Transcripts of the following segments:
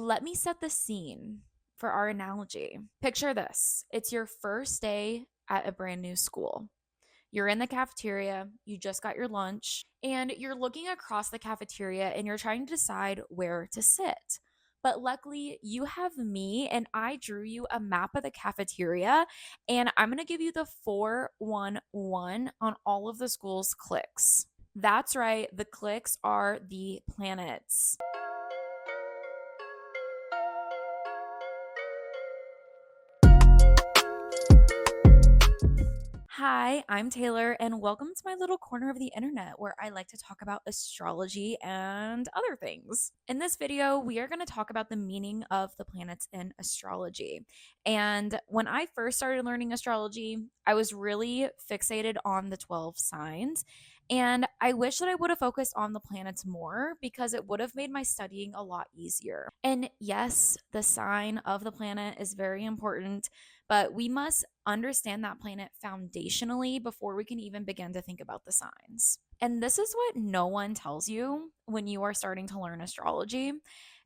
let me set the scene for our analogy. Picture this. It's your first day at a brand new school. You're in the cafeteria, you just got your lunch, and you're looking across the cafeteria and you're trying to decide where to sit. But luckily, you have me and I drew you a map of the cafeteria, and I'm going to give you the 411 on all of the school's cliques. That's right, the cliques are the planets. Hi, I'm Taylor, and welcome to my little corner of the internet where I like to talk about astrology and other things. In this video, we are going to talk about the meaning of the planets in astrology. And when I first started learning astrology, I was really fixated on the 12 signs. And I wish that I would have focused on the planets more because it would have made my studying a lot easier. And yes, the sign of the planet is very important, but we must understand that planet foundationally before we can even begin to think about the signs. And this is what no one tells you when you are starting to learn astrology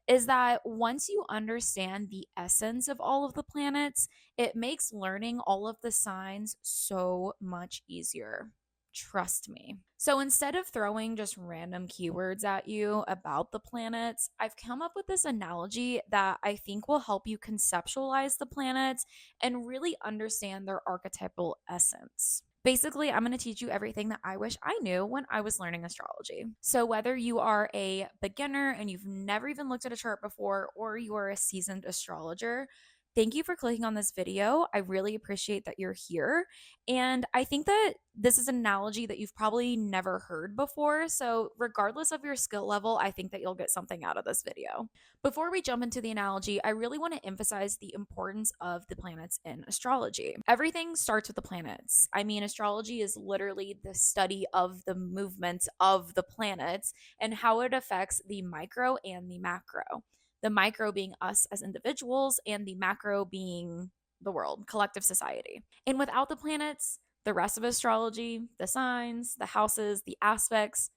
is that once you understand the essence of all of the planets, it makes learning all of the signs so much easier. Trust me. So instead of throwing just random keywords at you about the planets, I've come up with this analogy that I think will help you conceptualize the planets and really understand their archetypal essence. Basically, I'm going to teach you everything that I wish I knew when I was learning astrology. So, whether you are a beginner and you've never even looked at a chart before, or you are a seasoned astrologer, thank you for clicking on this video. I really appreciate that you're here. And I think that this is an analogy that you've probably never heard before. So, regardless of your skill level, I think that you'll get something out of this video. Before we jump into the analogy, I really want to emphasize the importance of the planets in astrology. Everything starts with the planets. I mean, astrology is literally the study of the movements of the planets and how it affects the micro and the macro. The micro being us as individuals, and the macro being the world, collective society. And without the planets, the rest of astrology, the signs, the houses, the aspects,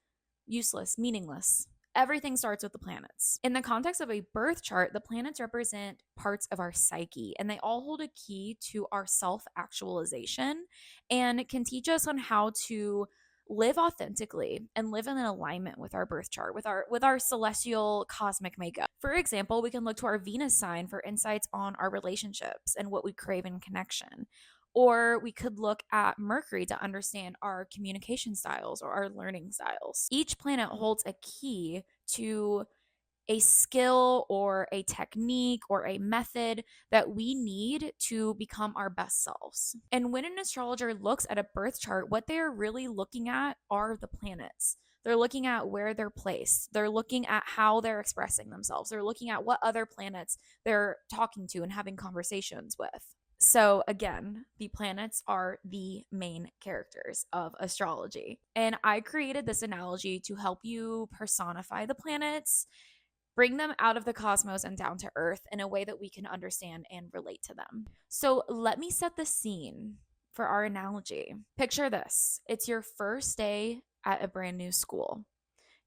useless, meaningless. Everything starts with the planets. In the context of a birth chart, the planets represent parts of our psyche, and they all hold a key to our self actualization and can teach us on how to live authentically and live in alignment with our birth chart, with our celestial cosmic makeup. For example, we can look to our Venus sign for insights on our relationships and what we crave in connection. Or we could look at Mercury to understand our communication styles or our learning styles. Each planet holds a key to a skill or a technique or a method that we need to become our best selves. And when an astrologer looks at a birth chart, what they're really looking at are the planets. They're looking at where they're placed. They're looking at how they're expressing themselves. They're looking at what other planets they're talking to and having conversations with. So, again, the planets are the main characters of astrology. And I created this analogy to help you personify the planets, bring them out of the cosmos and down to earth in a way that we can understand and relate to them. So, let me set the scene for our analogy. Picture this. It's your first day at a brand new school.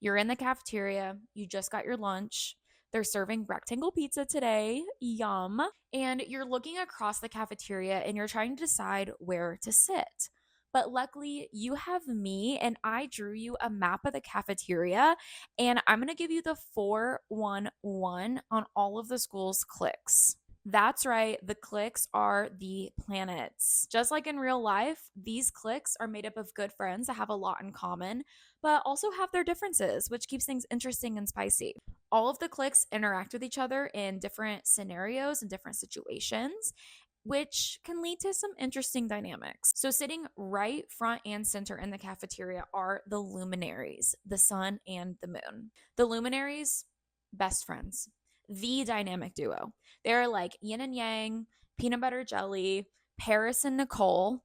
You're in the cafeteria, you just got your lunch. They're serving rectangle pizza today. Yum. And you're looking across the cafeteria and you're trying to decide where to sit. But luckily, you have me and I drew you a map of the cafeteria, and I'm going to give you the 411 on all of the school's cliques. That's right, the cliques are the planets. Just like in real life, these cliques are made up of good friends that have a lot in common, but also have their differences, which keeps things interesting and spicy. All of the cliques interact with each other in different scenarios and different situations, which can lead to some interesting dynamics. So, sitting right front and center in the cafeteria are the luminaries, the sun and the moon. The luminaries, best friends, the dynamic duo. They're like yin and yang, peanut butter jelly, Paris and Nicole.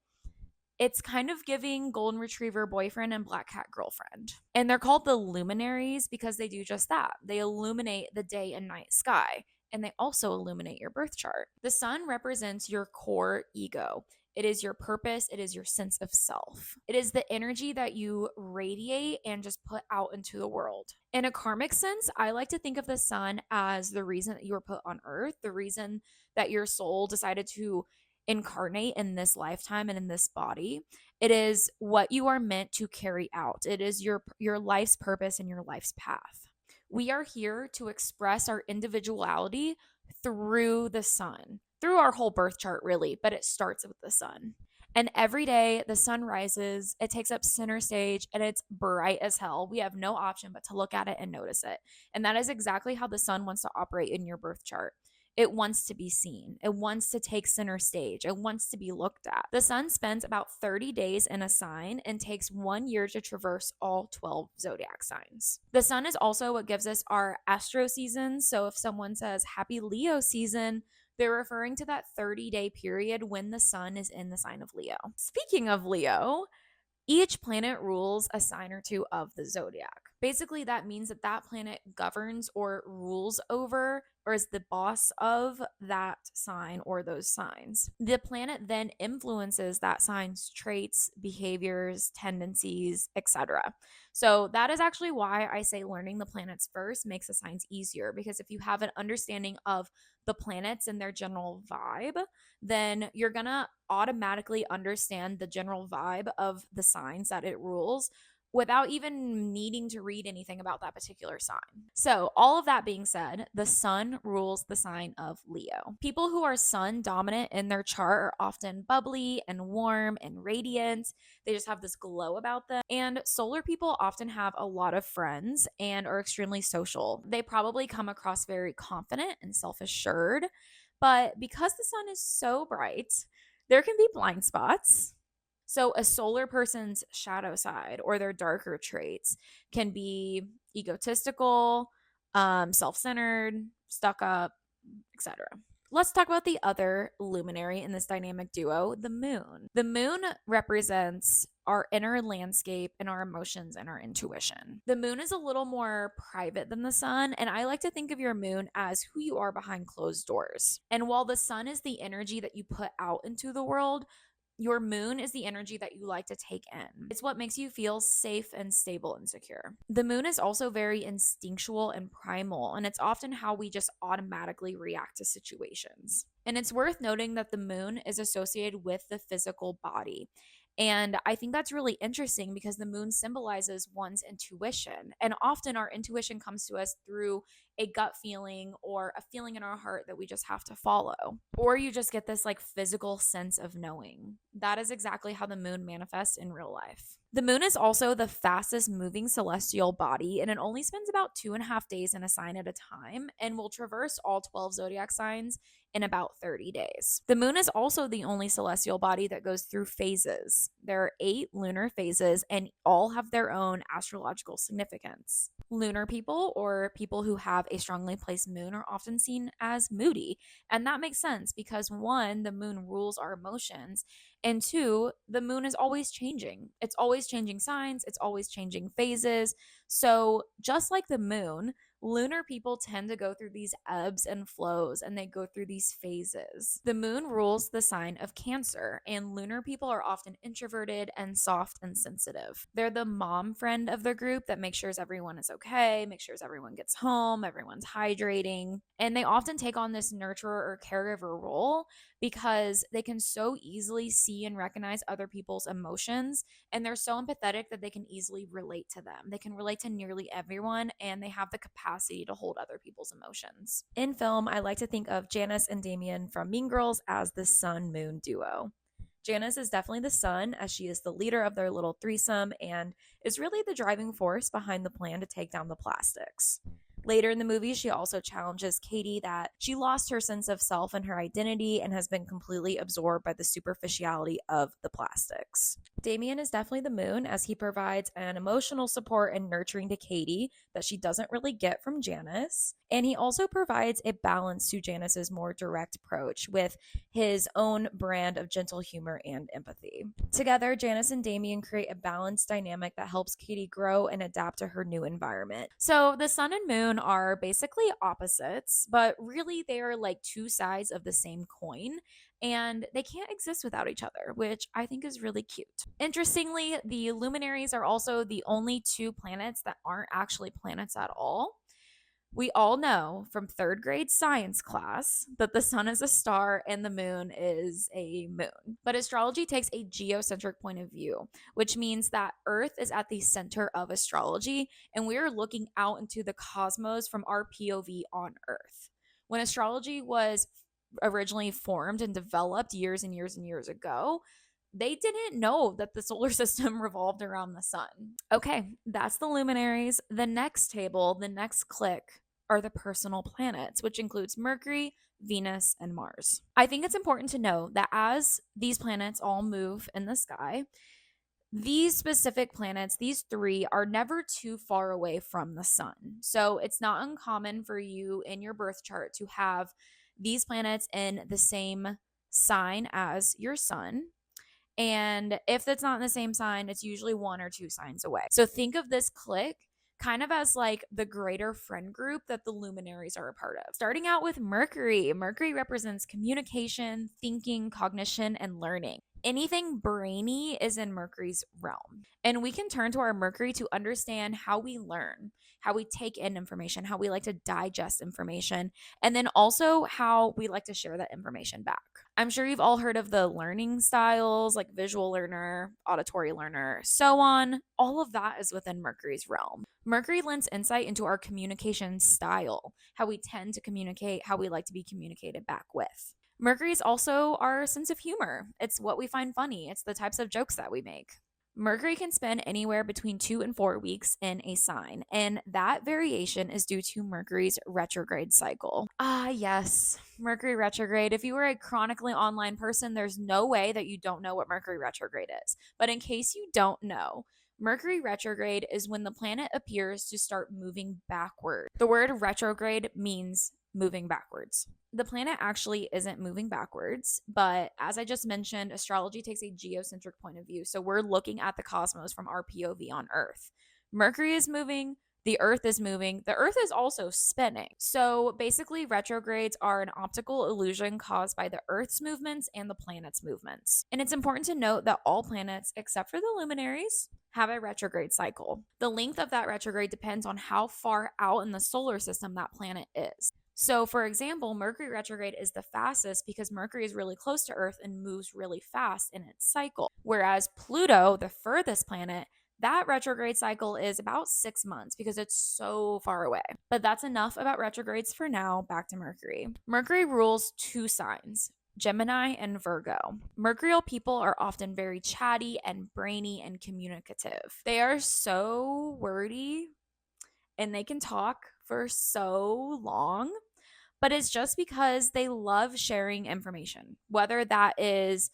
It's kind of giving golden retriever boyfriend and black cat girlfriend. And they're called the luminaries because they do just that. They illuminate the day and night sky, and they also illuminate your birth chart. The sun represents your core ego. It is your purpose. It is your sense of self. It is the energy that you radiate and just put out into the world. In a karmic sense, I like to think of the sun as the reason that you were put on earth, the reason that your soul decided to incarnate in this lifetime and in this body. It is what you are meant to carry out. It is your life's purpose and your life's path. We are here to express our individuality through the sun, through our whole birth chart, really, but it starts with the sun. And every day the sun rises, it takes up center stage, and it's bright as hell. We have no option but to look at it and notice it. And that is exactly how the sun wants to operate in your birth chart. It wants to be seen. It wants to take center stage. It wants to be looked at. The sun spends about 30 days in a sign and takes 1 year to traverse all 12 zodiac signs. The sun is also what gives us our astro seasons. So if someone says happy Leo season, they're referring to that 30-day period when the sun is in the sign of Leo. Speaking of Leo, each planet rules a sign or two of the zodiac. Basically, that means that that planet governs or rules over or is the boss of that sign or those signs. The planet then influences that sign's traits, behaviors, tendencies, etc. So that is actually why I say learning the planets first makes the signs easier, because if you have an understanding of the planets and their general vibe, then you're going to automatically understand the general vibe of the signs that it rules without even needing to read anything about that particular sign. So, all of that being said, the sun rules the sign of Leo. People who are sun dominant in their chart are often bubbly and warm and radiant. They just have this glow about them. And solar people often have a lot of friends and are extremely social. They probably come across very confident and self-assured, but because the sun is so bright, there can be blind spots. So a solar person's shadow side or their darker traits can be egotistical, self-centered, stuck up, etc. Let's talk about the other luminary in this dynamic duo, the moon. The moon represents our inner landscape and our emotions and our intuition. The moon is a little more private than the sun, and I like to think of your moon as who you are behind closed doors. And while the sun is the energy that you put out into the world, your moon is the energy that you like to take in. It's what makes you feel safe and stable and secure. The moon is also very instinctual and primal, and it's often how we just automatically react to situations. And it's worth noting that the moon is associated with the physical body. And I think that's really interesting because the moon symbolizes one's intuition. And often our intuition comes to us through a gut feeling or a feeling in our heart that we just have to follow. Or you just get this like physical sense of knowing. That is exactly how the moon manifests in real life. The moon is also the fastest moving celestial body, and it only spends about 2.5 days in a sign at a time and will traverse all 12 zodiac signs in about 30 days. The moon is also the only celestial body that goes through phases. There are 8 lunar phases, and all have their own astrological significance. Lunar people, or people who have a strongly placed moon, are often seen as moody, and that makes sense because 1, the moon rules our emotions, and 2, the moon is always changing. It's always changing signs, it's always changing phases. So, just like the moon, lunar people tend to go through these ebbs and flows, and they go through these phases. The moon rules the sign of Cancer, and lunar people are often introverted and soft and sensitive. They're the mom friend of the group that makes sure everyone is okay, makes sure everyone gets home, everyone's hydrating, and they often take on this nurturer or caregiver role because they can so easily see and recognize other people's emotions, and they're so empathetic that they can easily relate to them. They can relate to nearly everyone, and they have the capacity to hold other people's emotions. In film, I like to think of Janice and Damien from Mean Girls as the sun-moon duo. Janice is definitely the sun, as she is the leader of their little threesome and is really the driving force behind the plan to take down the plastics. Later in the movie, she also challenges Katie that she lost her sense of self and her identity and has been completely absorbed by the superficiality of the plastics. Damien is definitely the moon, as he provides an emotional support and nurturing to Katie that she doesn't really get from Janice. And he also provides a balance to Janice's more direct approach with his own brand of gentle humor and empathy. Together, Janice and Damien create a balanced dynamic that helps Katie grow and adapt to her new environment. So the sun and moon moon are basically opposites, but really they are like two sides of the same coin, and they can't exist without each other, which I think is really cute. Interestingly, the luminaries are also the only two planets that aren't actually planets at all. We all know from third grade science class that the sun is a star and the moon is a moon. But astrology takes a geocentric point of view, which means that Earth is at the center of astrology and we are looking out into the cosmos from our POV on Earth. When astrology was originally formed and developed years and years and years ago, they didn't know that the solar system revolved around the sun. Okay, that's the luminaries. The next table, the next clique, are the personal planets, which includes Mercury, Venus, and Mars. I think it's important to know that as these planets all move in the sky, these specific planets, these three, are never too far away from the sun. So it's not uncommon for you in your birth chart to have these planets in the same sign as your sun. And if it's not in the same sign, it's usually 1 or 2 signs away. So think of this clique kind of as like the greater friend group that the luminaries are a part of. Starting out with Mercury. Mercury represents communication, thinking, cognition, and learning. Anything brainy is in Mercury's realm. And we can turn to our Mercury to understand how we learn, how we take in information, how we like to digest information, and then also how we like to share that information back. I'm sure you've all heard of the learning styles like visual learner, auditory learner, so on. All of that is within Mercury's realm. Mercury lends insight into our communication style, how we tend to communicate, how we like to be communicated back with. Mercury is also our sense of humor. It's what we find funny. It's the types of jokes that we make. Mercury can spend anywhere between 2 and 4 weeks in a sign, and that variation is due to Mercury's retrograde cycle. Yes, Mercury retrograde. If you were a chronically online person, there's no way that you don't know what Mercury retrograde is. But in case you don't know, Mercury retrograde is when the planet appears to start moving backward. The word retrograde means moving backwards. The planet actually isn't moving backwards, but as I just mentioned, astrology takes a geocentric point of view. So we're looking at the cosmos from our POV on Earth. Mercury is moving, the Earth is moving, the Earth is also spinning. So basically, retrogrades are an optical illusion caused by the Earth's movements and the planet's movements. And it's important to note that all planets, except for the luminaries, have a retrograde cycle. The length of that retrograde depends on how far out in the solar system that planet is. So, for example, Mercury retrograde is the fastest because Mercury is really close to Earth and moves really fast in its cycle. Whereas Pluto, the furthest planet, that retrograde cycle is about 6 months because it's so far away. But that's enough about retrogrades for now. Back to Mercury. Mercury rules 2 signs, Gemini and Virgo. Mercurial people are often very chatty and brainy and communicative. They are so wordy and they can talk for so long, but it's just because they love sharing information, whether that is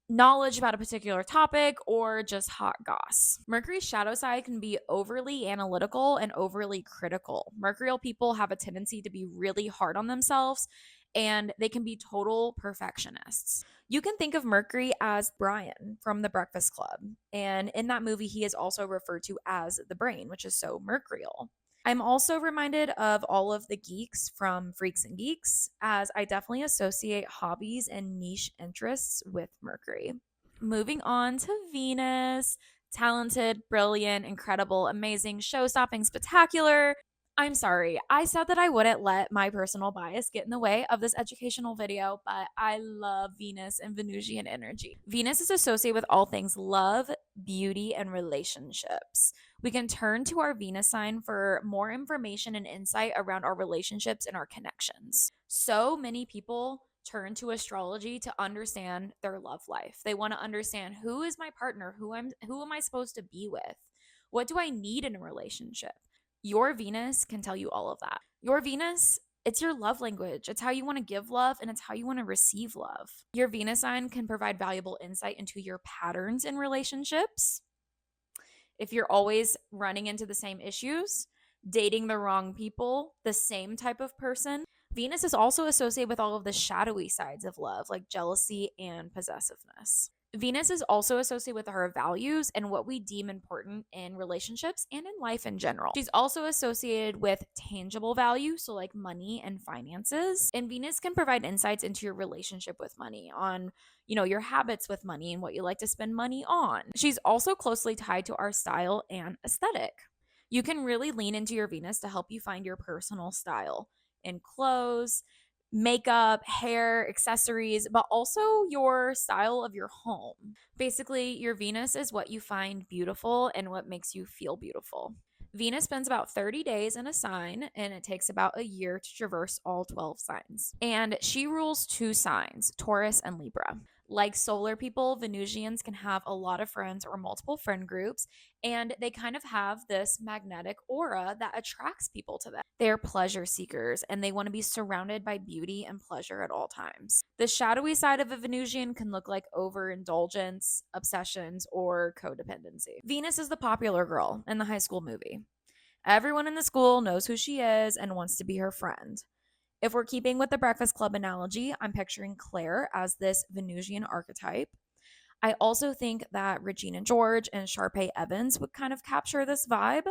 knowledge about a particular topic or just hot goss. Mercury's shadow side can be overly analytical and overly critical. Mercurial people have a tendency to be really hard on themselves and they can be total perfectionists. You can think of Mercury as Brian from The Breakfast Club. And in that movie, he is also referred to as the brain, which is so mercurial. I'm also reminded of all of the geeks from Freaks and Geeks, as I definitely associate hobbies and niche interests with Mercury. Moving on to Venus, talented, brilliant, incredible, amazing, show-stopping, spectacular. I'm sorry, I said that I wouldn't let my personal bias get in the way of this educational video, but I love Venus and Venusian energy. Venus is associated with all things love, beauty, and relationships. We can turn to our Venus sign for more information and insight around our relationships and our connections. So many people turn to astrology to understand their love life. They want to understand, who is my partner, who am I supposed to be with? What do I need in a relationship? Your Venus can tell you all of that. Your Venus, it's your love language. It's how you want to give love and it's how you want to receive love. Your Venus sign can provide valuable insight into your patterns in relationships. If you're always running into the same issues, dating the wrong people, the same type of person. Venus is also associated with all of the shadowy sides of love, like jealousy and possessiveness. Venus is also associated with our values and what we deem important in relationships and in life in general. She's also associated with tangible value, so like money and finances. And Venus can provide insights into your relationship with money, on, your habits with money and what you like to spend money on. She's also closely tied to our style and aesthetic. You can really lean into your Venus to help you find your personal style in clothes, makeup, hair, accessories, but also your style of your home. Basically, your Venus is what you find beautiful and what makes you feel beautiful. Venus spends about 30 days in a sign, and it takes about a year to traverse all 12 signs. And she rules two signs, Taurus and Libra. Like solar people, Venusians can have a lot of friends or multiple friend groups, and they kind of have this magnetic aura that attracts people to them. They're pleasure seekers, and they want to be surrounded by beauty and pleasure at all times. The shadowy side of a Venusian can look like overindulgence, obsessions, or codependency. Venus is the popular girl in the high school movie. Everyone in the school knows who she is and wants to be her friend. If we're keeping with the Breakfast Club analogy, I'm picturing Claire as this Venusian archetype. I also think that Regina George and Sharpay Evans would kind of capture this vibe.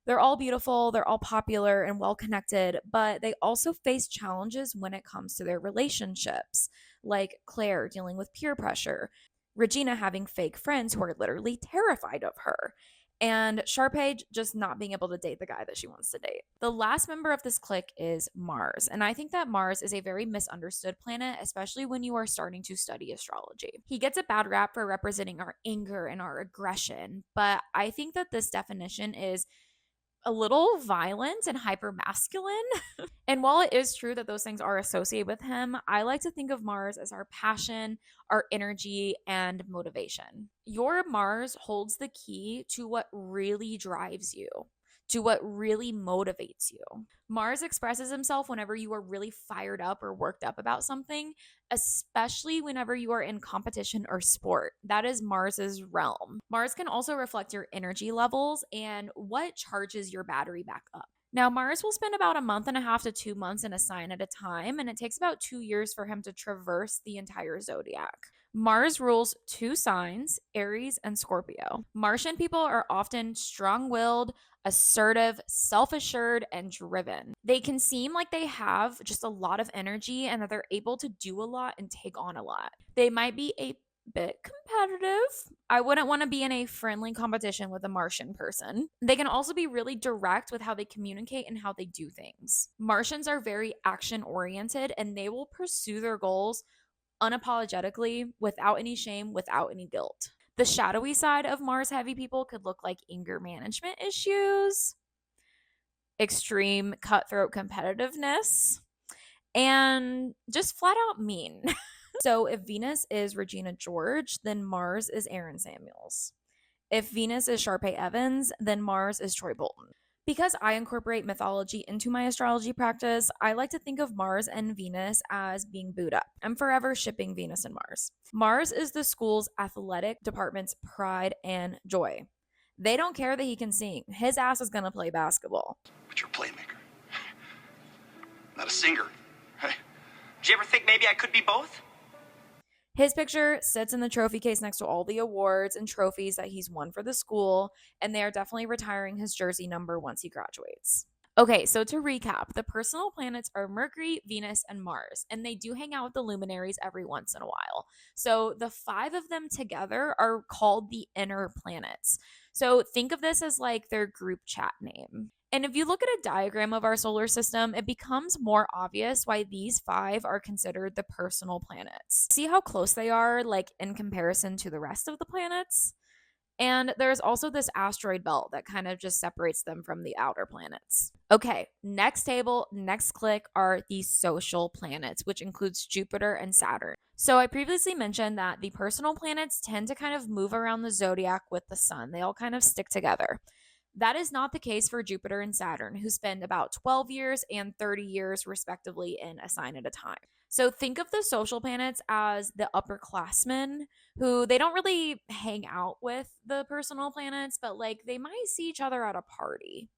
They're all beautiful, they're all popular and well connected, but they also face challenges when it comes to their relationships, like Claire dealing with peer pressure, Regina having fake friends who are literally terrified of her, and Sharpay just not being able to date the guy that she wants to date. The last member of this clique is Mars, and I think that Mars is a very misunderstood planet, especially when you are starting to study astrology. He gets a bad rap for representing our anger and our aggression, but I think that this definition is a little violent and hyper masculine. And while it is true that those things are associated with him, I like to think of Mars as our passion, our energy, and motivation. Your Mars holds the key to what really drives you, to what really motivates you. Mars expresses himself whenever you are really fired up or worked up about something, especially whenever you are in competition or sport. That is Mars's realm. Mars can also reflect your energy levels and what charges your battery back up. Now, Mars will spend about a month and a half to 2 months in a sign at a time, and it takes about 2 years for him to traverse the entire zodiac. Mars rules two signs, Aries and Scorpio. Martian people are often strong willed, assertive, self assured, and driven. They can seem like they have just a lot of energy and that they're able to do a lot and take on a lot. They might be a bit competitive. I wouldn't want to be in a friendly competition with a Martian person. They can also be really direct with how they communicate and how they do things. Martians are very action oriented, and they will pursue their goals unapologetically, without any shame, without any guilt. The shadowy side of Mars heavy people could look like anger management issues, extreme cutthroat competitiveness, and just flat out mean. So if Venus is Regina George, then Mars is Aaron Samuels. If Venus is Sharpay Evans, then Mars is Troy Bolton. Because I incorporate mythology into my astrology practice, I like to think of Mars and Venus as being booed up. I'm forever shipping Venus and Mars. Mars is the school's athletic department's pride and joy. They don't care that he can sing. His ass is going to play basketball. But you're a playmaker, not a singer. Hey. Did you ever think maybe I could be both? His picture sits in the trophy case next to all the awards and trophies that he's won for the school, and they are definitely retiring his jersey number once he graduates. Okay, so to recap, the personal planets are Mercury, Venus, and Mars, and they do hang out with the luminaries every once in a while. So the 5 of them together are called the inner planets. So think of this as like their group chat name. And if you look at a diagram of our solar system, it becomes more obvious why these 5 are considered the personal planets. See how close they are, like in comparison to the rest of the planets? And there's also this asteroid belt that kind of just separates them from the outer planets. Okay, next table, next clique are the social planets, which includes Jupiter and Saturn. So I previously mentioned that the personal planets tend to kind of move around the zodiac with the sun. They all kind of stick together. That is not the case for Jupiter and Saturn, who spend about 12 years and 30 years respectively in a sign at a time. So think of the social planets as the upperclassmen who they don't really hang out with the personal planets, but like they might see each other at a party.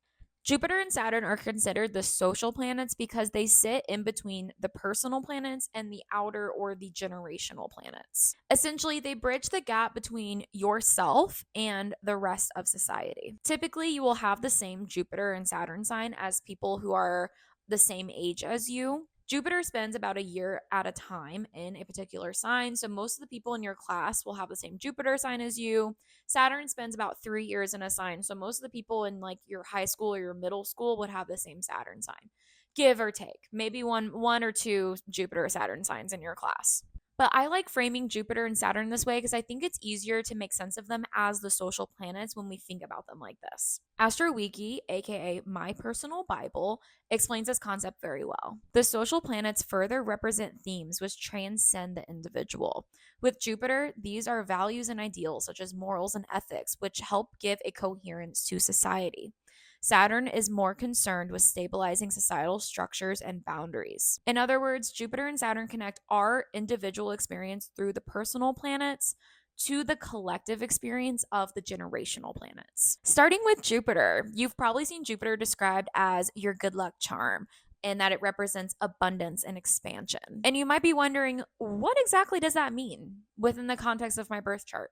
Jupiter and Saturn are considered the social planets because they sit in between the personal planets and the outer or the generational planets. Essentially, they bridge the gap between yourself and the rest of society. Typically, you will have the same Jupiter and Saturn sign as people who are the same age as you. Jupiter spends about a year at a time in a particular sign. So most of the people in your class will have the same Jupiter sign as you. Saturn spends about 3 years in a sign. So most of the people in like your high school or your middle school would have the same Saturn sign. Give or take. Maybe one or two Jupiter or Saturn signs in your class. But I like framing Jupiter and Saturn this way because I think it's easier to make sense of them as the social planets when we think about them like this. AstroWiki, aka my personal Bible, explains this concept very well. The social planets further represent themes which transcend the individual. With Jupiter, these are values and ideals such as morals and ethics, which help give a coherence to society. Saturn is more concerned with stabilizing societal structures and boundaries. In other words, Jupiter and Saturn connect our individual experience through the personal planets to the collective experience of the generational planets. Starting with Jupiter, you've probably seen Jupiter described as your good luck charm, and that it represents abundance and expansion. And you might be wondering, what exactly does that mean within the context of my birth chart?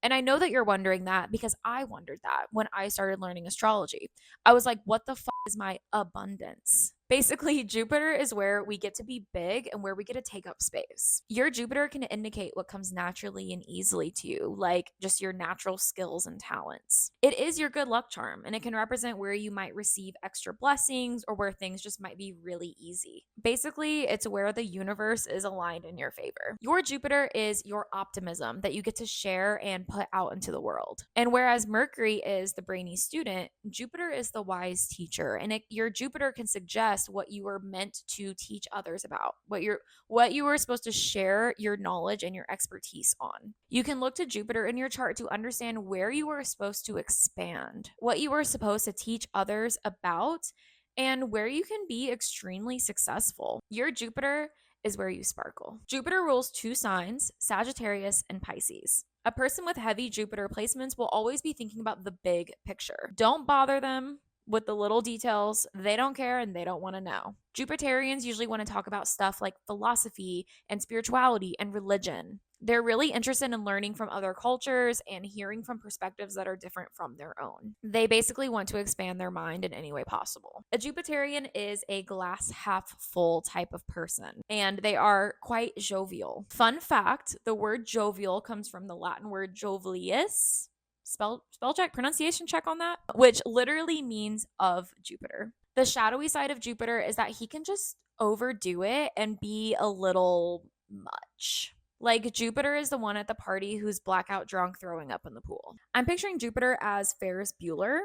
And I know that you're wondering that because I wondered that when I started learning astrology. I was like, what the fuck is my abundance? Basically, Jupiter is where we get to be big and where we get to take up space. Your Jupiter can indicate what comes naturally and easily to you, like just your natural skills and talents. It is your good luck charm, and it can represent where you might receive extra blessings or where things just might be really easy. Basically, it's where the universe is aligned in your favor. Your Jupiter is your optimism that you get to share and put out into the world. And whereas Mercury is the brainy student, Jupiter is the wise teacher, and your Jupiter can suggest what you were meant to teach others about, what you were supposed to share your knowledge and your expertise on. You can look to Jupiter in your chart to understand where you were supposed to expand, what you were supposed to teach others about, and where you can be extremely successful. Your Jupiter is where you sparkle. Jupiter rules 2 signs, Sagittarius and Pisces. A person with heavy Jupiter placements will always be thinking about the big picture. Don't bother them with the little details. They don't care and they don't want to know. Jupiterians usually want to talk about stuff like philosophy and spirituality and religion. They're really interested in learning from other cultures and hearing from perspectives that are different from their own. They basically want to expand their mind in any way possible. A Jupiterian is a glass half full type of person, and they are quite jovial. Fun fact, the word jovial comes from the Latin word jovialius. Spell check, pronunciation check on that, which literally means of Jupiter. The shadowy side of Jupiter is that he can just overdo it and be a little much. Like Jupiter is the one at the party who's blackout drunk throwing up in the pool. I'm picturing Jupiter as Ferris Bueller.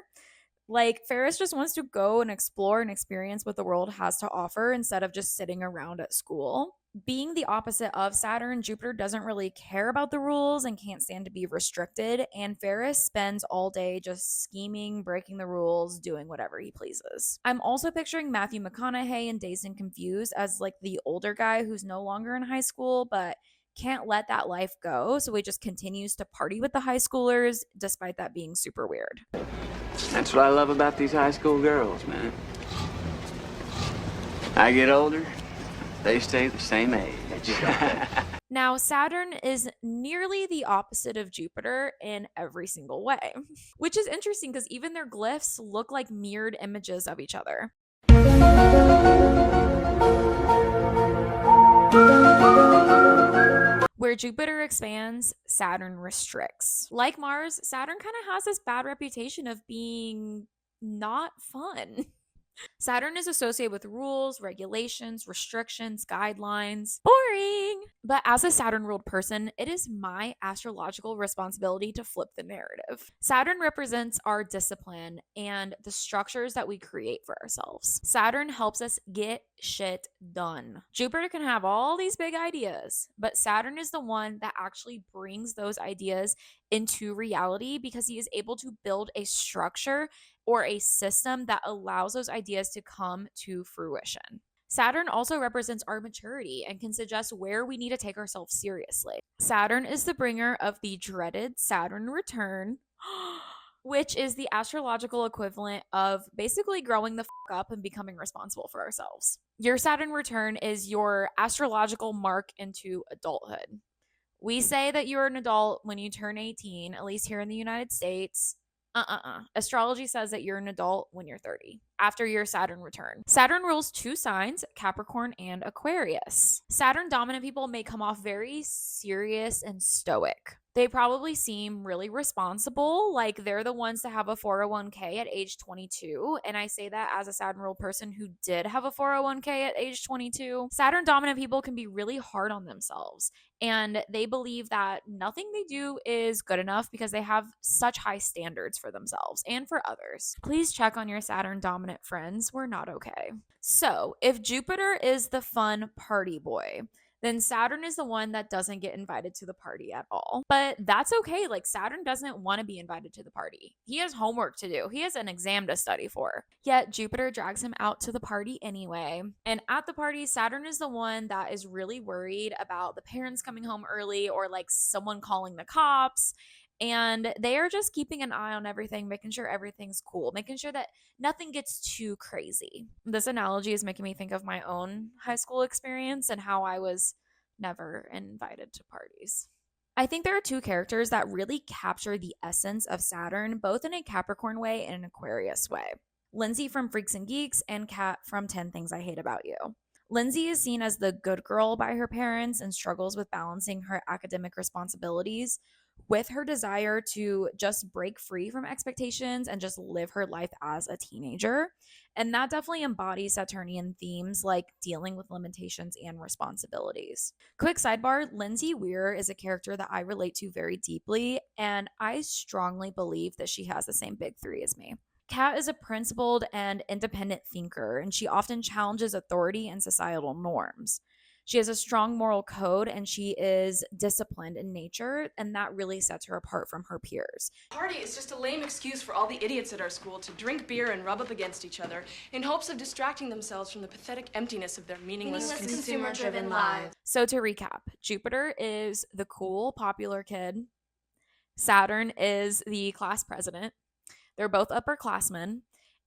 Like Ferris just wants to go and explore and experience what the world has to offer instead of just sitting around at school. Being the opposite of Saturn, Jupiter doesn't really care about the rules and can't stand to be restricted. And Ferris spends all day just scheming, breaking the rules, doing whatever he pleases. I'm also picturing Matthew McConaughey in Dazed and Confused as like the older guy who's no longer in high school, but can't let that life go. So he just continues to party with the high schoolers, despite that being super weird. That's what I love about these high school girls, man. I get older, they stay the same age. Now, Saturn is nearly the opposite of Jupiter in every single way, which is interesting because even their glyphs look like mirrored images of each other. Where Jupiter expands, Saturn restricts. Like Mars, Saturn kind of has this bad reputation of being not fun. Saturn is associated with rules, regulations, restrictions, guidelines. Boring! But as a Saturn-ruled person, it is my astrological responsibility to flip the narrative. Saturn represents our discipline and the structures that we create for ourselves. Saturn helps us get shit done. Jupiter can have all these big ideas, but Saturn is the one that actually brings those ideas into reality because he is able to build a structure or a system that allows those ideas to come to fruition. Saturn also represents our maturity and can suggest where we need to take ourselves seriously. Saturn is the bringer of the dreaded Saturn return. which is the astrological equivalent of basically growing the up and becoming responsible for ourselves. Your Saturn return is your astrological mark into adulthood. We say that you're an adult when you turn 18, at least here in the United States. Astrology says that you're an adult when you're 30, after your Saturn return. Saturn rules two signs, Capricorn and Aquarius. Saturn dominant people may come off very serious and stoic. They probably seem really responsible, like they're the ones to have a 401k at age 22. And I say that as a Saturn ruled person who did have a 401k at age 22. Saturn dominant people can be really hard on themselves, and they believe that nothing they do is good enough because they have such high standards for themselves and for others. Please check on your Saturn dominant friends. We're not okay. So, if Jupiter is the fun party boy, then Saturn is the one that doesn't get invited to the party at all. But that's okay. Like, Saturn doesn't want to be invited to the party. He has homework to do, he has an exam to study for. Yet, Jupiter drags him out to the party anyway. And at the party, Saturn is the one that is really worried about the parents coming home early or like someone calling the cops. And they are just keeping an eye on everything, making sure everything's cool, making sure that nothing gets too crazy. This analogy is making me think of my own high school experience and how I was never invited to parties. I think there are two characters that really capture the essence of Saturn, both in a Capricorn way and an Aquarius way. Lindsay from Freaks and Geeks and Kat from 10 Things I Hate About You. Lindsay is seen as the good girl by her parents and struggles with balancing her academic responsibilities with her desire to just break free from expectations and just live her life as a teenager. And that definitely embodies Saturnian themes like dealing with limitations and responsibilities. Quick sidebar, Lindsay Weir is a character that I relate to very deeply, and I strongly believe that she has the same big three as me. Kat is a principled and independent thinker, and she often challenges authority and societal norms. She has a strong moral code, and she is disciplined in nature, and that really sets her apart from her peers. Party is just a lame excuse for all the idiots at our school to drink beer and rub up against each other in hopes of distracting themselves from the pathetic emptiness of their meaningless consumer-driven lives. So to recap, Jupiter is the cool, popular kid. Saturn is the class president. They're both upperclassmen,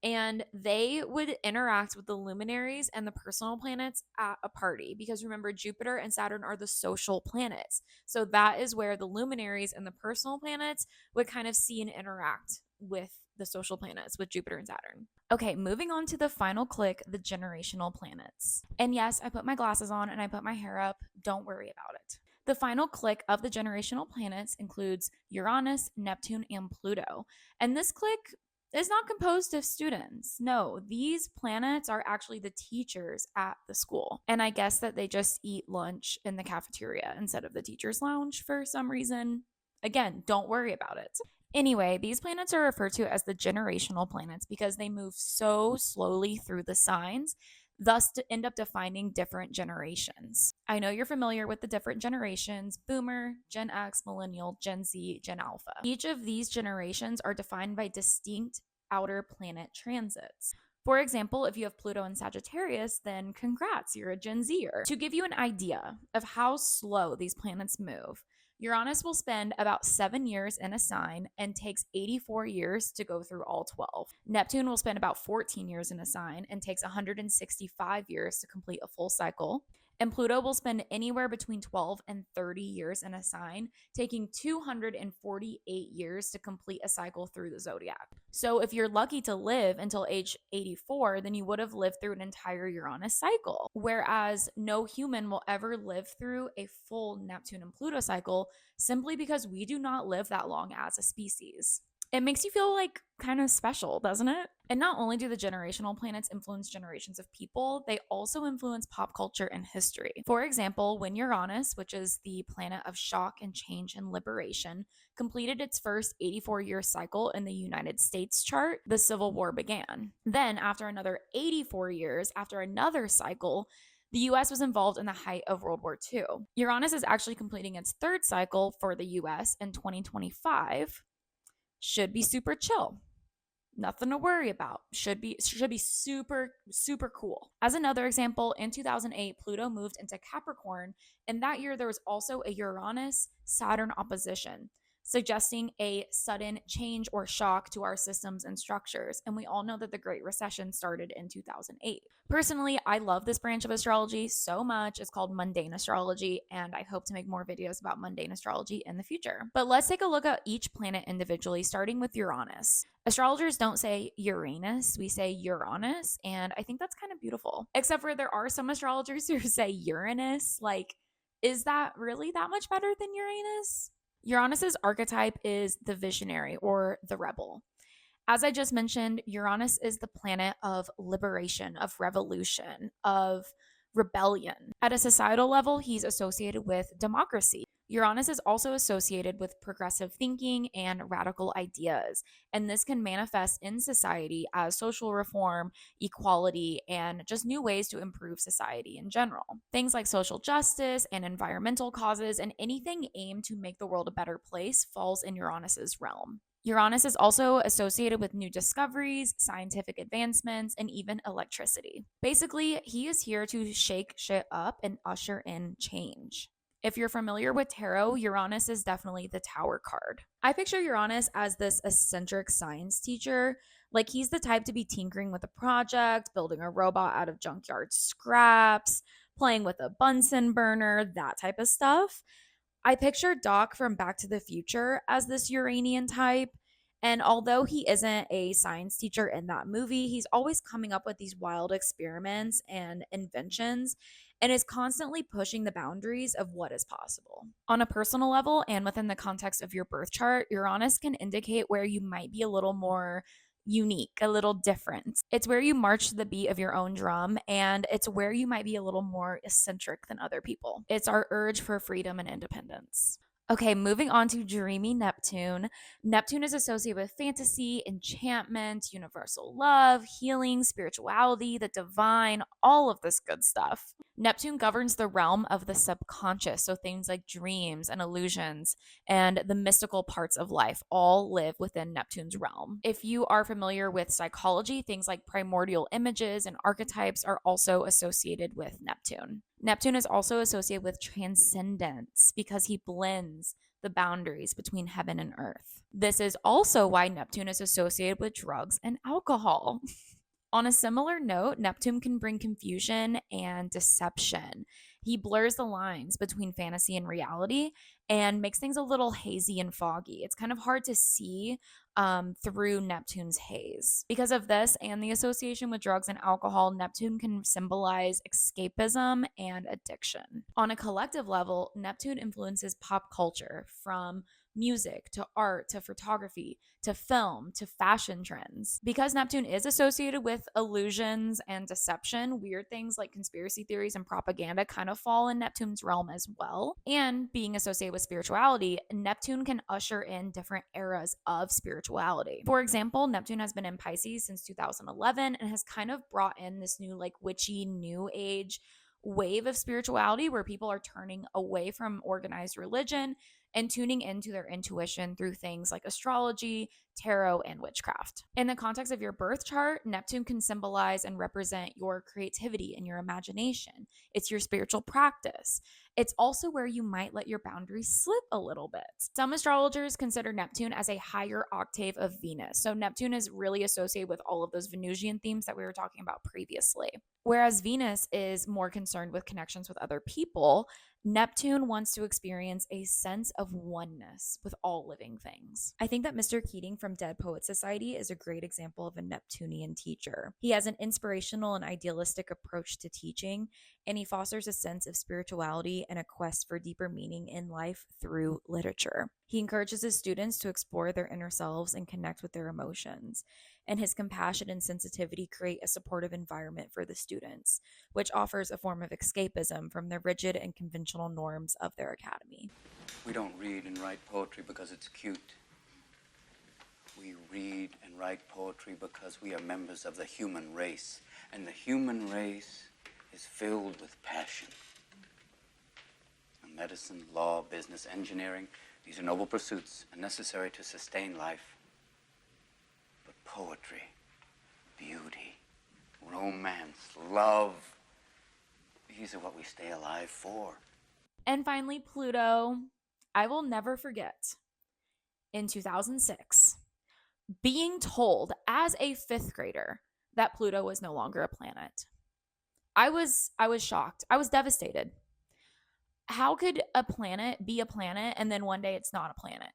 and they would interact with the luminaries and the personal planets at a party, because remember, Jupiter and Saturn are the social planets. So that is where the luminaries and the personal planets would kind of see and interact with the social planets, with Jupiter and Saturn. Okay, moving on to the final clique, the generational planets. And yes, I put my glasses on and I put my hair up. Don't worry about it. The final clique of the generational planets includes Uranus, Neptune, and Pluto. And this clique is not composed of students. No, these planets are actually the teachers at the school. And I guess that they just eat lunch in the cafeteria instead of the teacher's lounge for some reason. Again, don't worry about it. Anyway, these planets are referred to as the generational planets because they move so slowly through the signs, thus to end up defining different generations. I know you're familiar with the different generations: Boomer, Gen X, Millennial, Gen Z, Gen Alpha. Each of these generations are defined by distinct outer planet transits. For example, if you have Pluto in Sagittarius, then congrats, you're a Gen Zer. To give you an idea of how slow these planets move, Uranus will spend about 7 years in a sign and takes 84 years to go through all 12. Neptune will spend about 14 years in a sign and takes 165 years to complete a full cycle. And Pluto will spend anywhere between 12 and 30 years in a sign, taking 248 years to complete a cycle through the zodiac. So if you're lucky to live until age 84, then you would have lived through an entire Uranus cycle. Whereas no human will ever live through a full Neptune and Pluto cycle simply because we do not live that long as a species. It makes you feel like kind of special, doesn't it? And not only do the generational planets influence generations of people, they also influence pop culture and history. For example, when Uranus, which is the planet of shock and change and liberation, completed its first 84-year cycle in the United States chart, the Civil War began. Then, after another 84 years, after another cycle, the US was involved in the height of World War II. Uranus is actually completing its third cycle for the US in 2025. Should be super chill. Nothing to worry about. Should be super, super cool. As another example, in 2008, Pluto moved into Capricorn, and that year there was also a Uranus-Saturn opposition. suggesting a sudden change or shock to our systems and structures. And we all know that the Great Recession started in 2008. Personally, I love this branch of astrology so much. It's called mundane astrology, and I hope to make more videos about mundane astrology in the future. But let's take a look at each planet individually, starting with Uranus. Astrologers don't say Uranus, we say Uranus, and I think that's kind of beautiful. Except for there are some astrologers who say Uranus. Like, is that really that much better than Uranus? Uranus's archetype is the visionary or the rebel. As I just mentioned, Uranus is the planet of liberation, of revolution, of rebellion. At a societal level, he's associated with democracy. Uranus is also associated with progressive thinking and radical ideas, and this can manifest in society as social reform, equality, and just new ways to improve society in general. Things like social justice and environmental causes and anything aimed to make the world a better place falls in Uranus's realm. Uranus is also associated with new discoveries, scientific advancements, and even electricity. Basically, he is here to shake shit up and usher in change. If you're familiar with tarot, Uranus is definitely the Tower card. I picture Uranus as this eccentric science teacher. Like, he's the type to be tinkering with a project, building a robot out of junkyard scraps, playing with a Bunsen burner, that type of stuff. I picture Doc from Back to the Future as this Uranian type. And although he isn't a science teacher in that movie, he's always coming up with these wild experiments and inventions and is constantly pushing the boundaries of what is possible. On a personal level and within the context of your birth chart, Uranus can indicate where you might be a little more unique, a little different. It's where you march to the beat of your own drum, and it's where you might be a little more eccentric than other people. It's our urge for freedom and independence. Okay, moving on to dreamy Neptune. Neptune is associated with fantasy, enchantment, universal love, healing, spirituality, the divine, all of this good stuff. Neptune governs the realm of the subconscious, so things like dreams and illusions and the mystical parts of life all live within Neptune's realm. If you are familiar with psychology, things like primordial images and archetypes are also associated with Neptune. Neptune is also associated with transcendence because he blends the boundaries between heaven and earth. This is also why Neptune is associated with drugs and alcohol. On a similar note, Neptune can bring confusion and deception. He blurs the lines between fantasy and reality and makes things a little hazy and foggy. It's kind of hard to see through Neptune's haze. Because of this and the association with drugs and alcohol, Neptune can symbolize escapism and addiction. On a collective level, Neptune influences pop culture from music to art to photography to film to fashion trends. Because Neptune is associated with illusions and deception, weird things like conspiracy theories and propaganda kind of fall in Neptune's realm as well. And being associated with spirituality, Neptune can usher in different eras of spirituality. For example, Neptune has been in Pisces since 2011 and has kind of brought in this new like witchy new age wave of spirituality where people are turning away from organized religion and tuning into their intuition through things like astrology, tarot, and witchcraft. In the context of your birth chart, Neptune can symbolize and represent your creativity and your imagination. It's your spiritual practice. It's also where you might let your boundaries slip a little bit. Some astrologers consider Neptune as a higher octave of Venus. So Neptune is really associated with all of those Venusian themes that we were talking about previously. Whereas Venus is more concerned with connections with other people, Neptune wants to experience a sense of oneness with all living things. I think that Mr. Keating from Dead Poets Society is a great example of a Neptunian teacher. He has an inspirational and idealistic approach to teaching, and he fosters a sense of spirituality and a quest for deeper meaning in life through literature. He encourages his students to explore their inner selves and connect with their emotions. And his compassion and sensitivity create a supportive environment for the students, which offers a form of escapism from the rigid and conventional norms of their academy. We don't read and write poetry because it's cute. We read and write poetry because we are members of the human race, and the human race is filled with passion. Medicine, law, business, engineering, these are noble pursuits and necessary to sustain life. But poetry, beauty, romance, love, these are what we stay alive for. And finally, Pluto. I will never forget in 2006 being told as a 5th grader that Pluto was no longer a planet. I was shocked. I was devastated. How could a planet be a planet and then one day it's not a planet?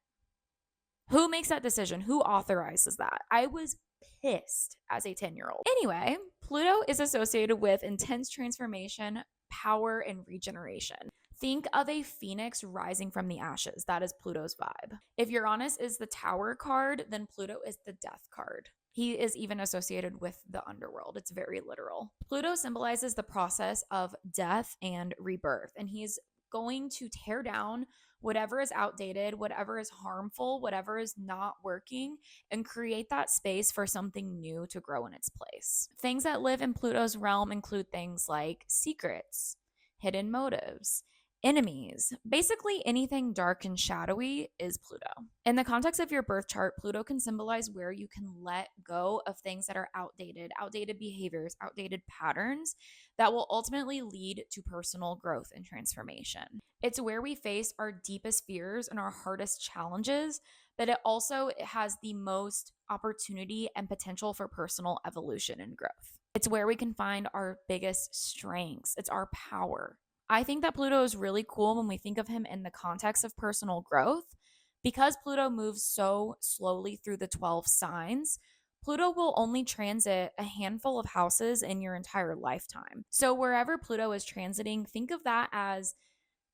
Who makes that decision? Who authorizes that? I was pissed as a 10-year-old. Anyway, Pluto is associated with intense transformation, power, and regeneration. Think of a phoenix rising from the ashes. That is Pluto's vibe. If Uranus is the Tower card, then Pluto is the Death card. He is even associated with the underworld. It's very literal. Pluto symbolizes the process of death and rebirth, and he's going to tear down whatever is outdated, whatever is harmful, whatever is not working, and create that space for something new to grow in its place. Things that live in Pluto's realm include things like secrets, hidden motives, enemies. Basically, anything dark and shadowy is Pluto. In the context of your birth chart, Pluto can symbolize where you can let go of things that are outdated behaviors, outdated patterns that will ultimately lead to personal growth and transformation. It's where we face our deepest fears and our hardest challenges, but it also has the most opportunity and potential for personal evolution and growth. It's where we can find our biggest strengths. It's our power. I think that Pluto is really cool when we think of him in the context of personal growth. Because Pluto moves so slowly through the 12 signs, Pluto will only transit a handful of houses in your entire lifetime. So wherever Pluto is transiting, think of that as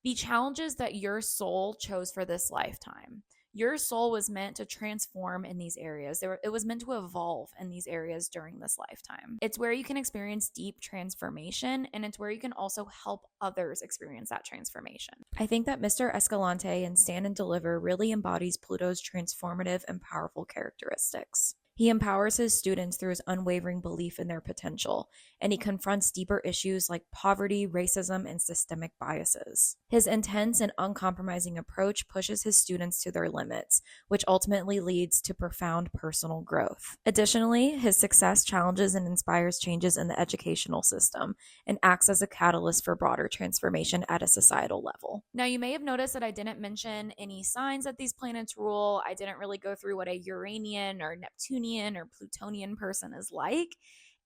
the challenges that your soul chose for this lifetime. Your soul was meant to transform in these areas. It was meant to evolve in these areas during this lifetime. It's where you can experience deep transformation, and it's where you can also help others experience that transformation. I think that Mr. Escalante in Stand and Deliver really embodies Pluto's transformative and powerful characteristics. He empowers his students through his unwavering belief in their potential, and he confronts deeper issues like poverty, racism, and systemic biases. His intense and uncompromising approach pushes his students to their limits, which ultimately leads to profound personal growth. Additionally, his success challenges and inspires changes in the educational system and acts as a catalyst for broader transformation at a societal level. Now, you may have noticed that I didn't mention any signs that these planets rule. I didn't really go through what a Uranian or Neptunian or Plutonian person is like.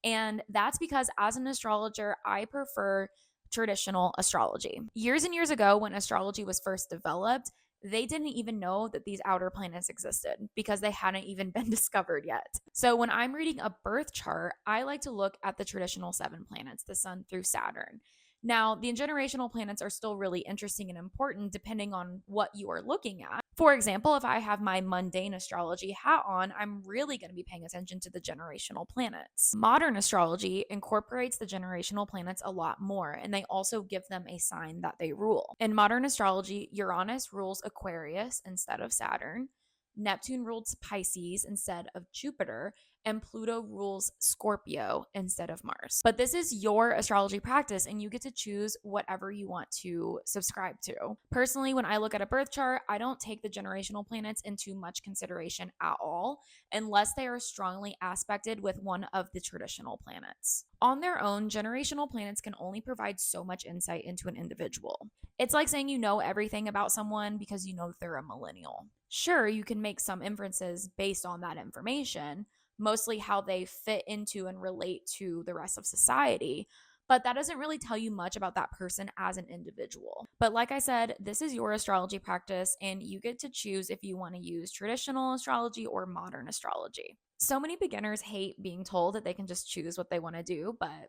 And that's because as an astrologer, I prefer traditional astrology. Years and years ago, when astrology was first developed, they didn't even know that these outer planets existed because they hadn't even been discovered yet. So when I'm reading a birth chart, I like to look at the traditional 7 planets, the Sun through Saturn. Now, the generational planets are still really interesting and important depending on what you are looking at. For example, if I have my mundane astrology hat on, I'm really going to be paying attention to the generational planets. Modern astrology incorporates the generational planets a lot more, and they also give them a sign that they rule. In modern astrology, Uranus rules Aquarius instead of Saturn. Neptune rules Pisces instead of Jupiter, and Pluto rules Scorpio instead of Mars. But this is your astrology practice, and you get to choose whatever you want to subscribe to. Personally, when I look at a birth chart, I don't take the generational planets into much consideration at all, unless they are strongly aspected with one of the traditional planets. On their own, generational planets can only provide so much insight into an individual. It's like saying you know everything about someone because you know that they're a millennial. Sure, you can make some inferences based on that information, mostly how they fit into and relate to the rest of society, but that doesn't really tell you much about that person as an individual. But like I said, this is your astrology practice, and you get to choose if you want to use traditional astrology or modern astrology. So many beginners hate being told that they can just choose what they want to do, but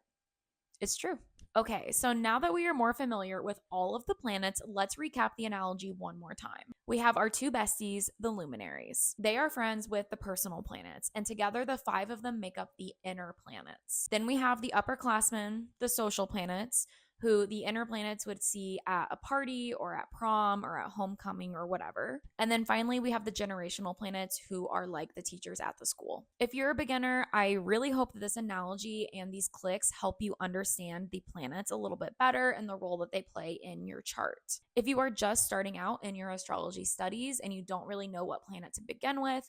it's true. Okay, so now that we are more familiar with all of the planets, let's recap the analogy one more time. We have our 2 besties, the luminaries. They are friends with the personal planets, and together the 5 of them make up the inner planets. Then we have the upperclassmen, the social planets, who the inner planets would see at a party or at prom or at homecoming or whatever. And then finally, we have the generational planets, who are like the teachers at the school. If you're a beginner, I really hope that this analogy and these cliques help you understand the planets a little bit better and the role that they play in your chart. If you are just starting out in your astrology studies and you don't really know what planet to begin with,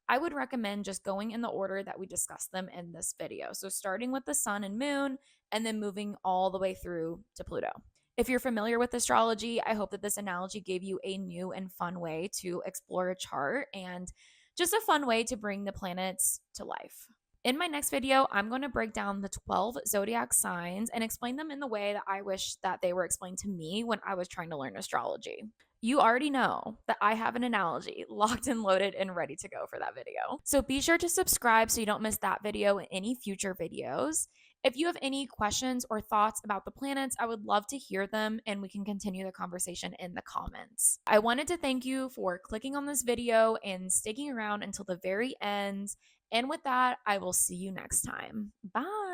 I would recommend just going in the order that we discussed them in this video. So starting with the sun and moon, and then moving all the way through to Pluto. If you're familiar with astrology, I hope that this analogy gave you a new and fun way to explore a chart and just a fun way to bring the planets to life. In my next video, I'm going to break down the 12 zodiac signs and explain them in the way that I wish that they were explained to me when I was trying to learn astrology. You already know that I have an analogy locked and loaded and ready to go for that video. So be sure to subscribe so you don't miss that video and any future videos. If you have any questions or thoughts about the planets, I would love to hear them and we can continue the conversation in the comments. I wanted to thank you for clicking on this video and sticking around until the very end. And with that, I will see you next time. Bye.